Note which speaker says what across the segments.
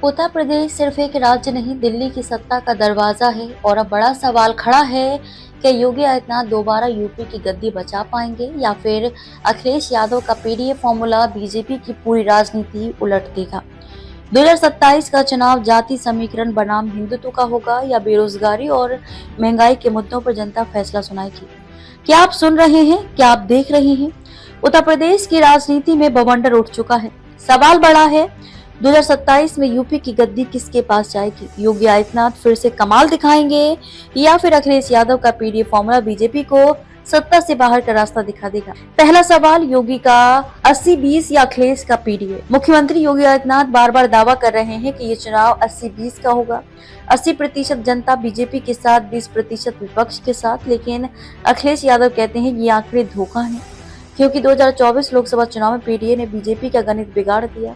Speaker 1: उत्तर प्रदेश सिर्फ एक राज्य नहीं, दिल्ली की सत्ता का दरवाजा है और अब बड़ा सवाल खड़ा है कि योगी आदित्यनाथ दोबारा यूपी की गद्दी बचा पाएंगे या फिर अखिलेश यादव का पीडीए फॉर्मूला बीजेपी की पूरी राजनीति उलट देगा। 2027 का चुनाव जाति समीकरण बनाम हिंदुत्व का होगा या बेरोजगारी और महंगाई के मुद्दों पर जनता फैसला सुनाएगी। क्या आप सुन रहे हैं, क्या आप देख रहे हैं? उत्तर प्रदेश की राजनीति में बवंडर उठ चुका है। सवाल बड़ा है, 2027 में यूपी की गद्दी किसके पास जाएगी? योगी आदित्यनाथ फिर से कमाल दिखाएंगे या फिर अखिलेश यादव का पीडीए फॉर्मूला बीजेपी को सत्ता से बाहर का रास्ता दिखा देगा? पहला सवाल, योगी का 80-20 या अखिलेश का पीडीए? मुख्यमंत्री योगी आदित्यनाथ बार बार दावा कर रहे हैं कि ये चुनाव 80-20 का होगा। 80% जनता बीजेपी के साथ, 20% विपक्ष के साथ। लेकिन अखिलेश यादव कहते हैं ये आंकड़े धोखा है, क्योंकि 2024 लोकसभा चुनाव में पीडीए ने बीजेपी का गणित बिगाड़ दिया।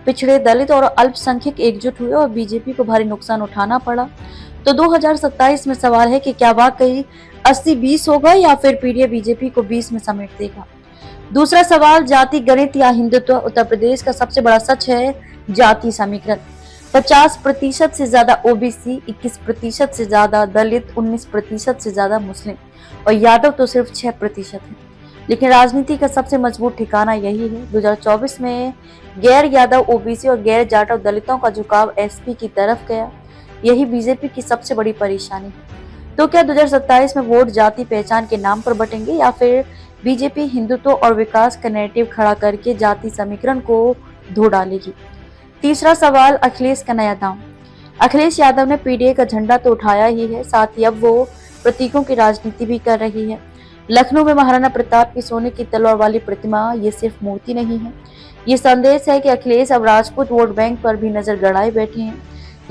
Speaker 1: पिछड़े, दलित और अल्पसंख्यक एकजुट हुए और बीजेपी को भारी नुकसान उठाना पड़ा। तो 2027 में सवाल है कि क्या वाकई 80-20 होगा या फिर पीडीए बीजेपी को 20 में समेट देगा? दूसरा सवाल, जाति गणित या हिंदुत्व? उत्तर प्रदेश का सबसे बड़ा सच है जाति समीकरण। 50% से ज्यादा ओबीसी, 21% से ज्यादा दलित, 19% से ज्यादा मुस्लिम और यादव तो सिर्फ 6% है। लेकिन राजनीति का सबसे मजबूत ठिकाना यही है। 2024 में गैर यादव ओबीसी और गैर जाटव दलितों का झुकाव एसपी की तरफ गया। यही बीजेपी की सबसे बड़ी परेशानी है। तो क्या 2027 में वोट जाति पहचान के नाम पर बटेंगे या फिर बीजेपी हिंदुत्व और विकास का नैरेटिव खड़ा करके जाति समीकरण को धो डालेगी? तीसरा सवाल, अखिलेश का नया दांव। अखिलेश यादव ने पीडीए का झंडा तो उठाया ही है, साथ ही अब वो प्रतीकों की राजनीति भी कर रही है। लखनऊ में महाराणा प्रताप की सोने की तलवार वाली प्रतिमा ये सिर्फ मूर्ति नहीं है, ये संदेश है कि अखिलेश अब राजपूत वोट बैंक पर भी नजर गड़ाए बैठे हैं।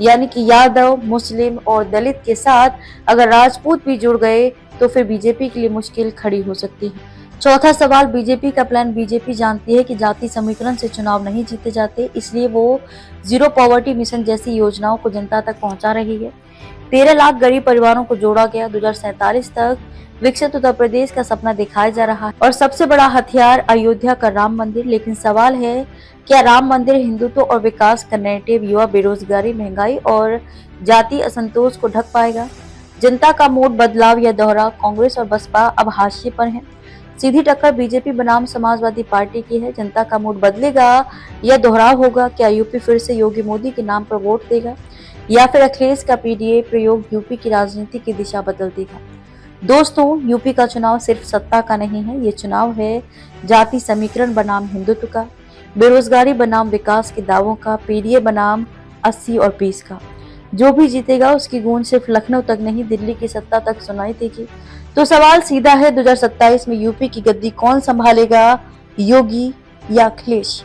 Speaker 1: यानी कि यादव, मुस्लिम और दलित के साथ अगर राजपूत भी जुड़ गए तो फिर बीजेपी के लिए मुश्किल खड़ी हो सकती है। चौथा सवाल, बीजेपी का प्लान। बीजेपी जानती है कि जाति समीकरण से चुनाव नहीं जीते जाते, इसलिए वो जीरो पॉवर्टी मिशन जैसी योजनाओं को जनता तक पहुंचा रही है। 13 लाख गरीब परिवारों को जोड़ा गया। 2047 तक विकसित उत्तर प्रदेश का सपना दिखाया जा रहा है और सबसे बड़ा हथियार अयोध्या का राम मंदिर। लेकिन सवाल है, क्या राम मंदिर हिंदुत्व और विकास का नैरेटिव युवा बेरोजगारी, महंगाई और जाति असंतोष को ढक पाएगा? जनता का मूड बदलाव या दोहराव? कांग्रेस और बसपा अब हाशिए पर हैं। सीधी टक्कर बीजेपी बनाम समाजवादी पार्टी की है। जनता का मूड बदलेगा या दोहराव होगा? क्या यूपी फिर से योगी मोदी के नाम पर वोट देगा या फिर अखिलेश का पीडीए प्रयोग यूपी की राजनीति की दिशा बदल देगा? दोस्तों, यूपी का चुनाव सिर्फ सत्ता का नहीं है, ये चुनाव है जाति समीकरण बनाम हिंदुत्व का, बेरोजगारी बनाम विकास के दावों का, पीडीए बनाम 80 और 20 का। जो भी जीतेगा उसकी गूंज सिर्फ लखनऊ तक नहीं, दिल्ली की सत्ता तक सुनाई देगी। तो सवाल सीधा है, 2027 में यूपी की गद्दी कौन संभालेगा, योगी या अखिलेश?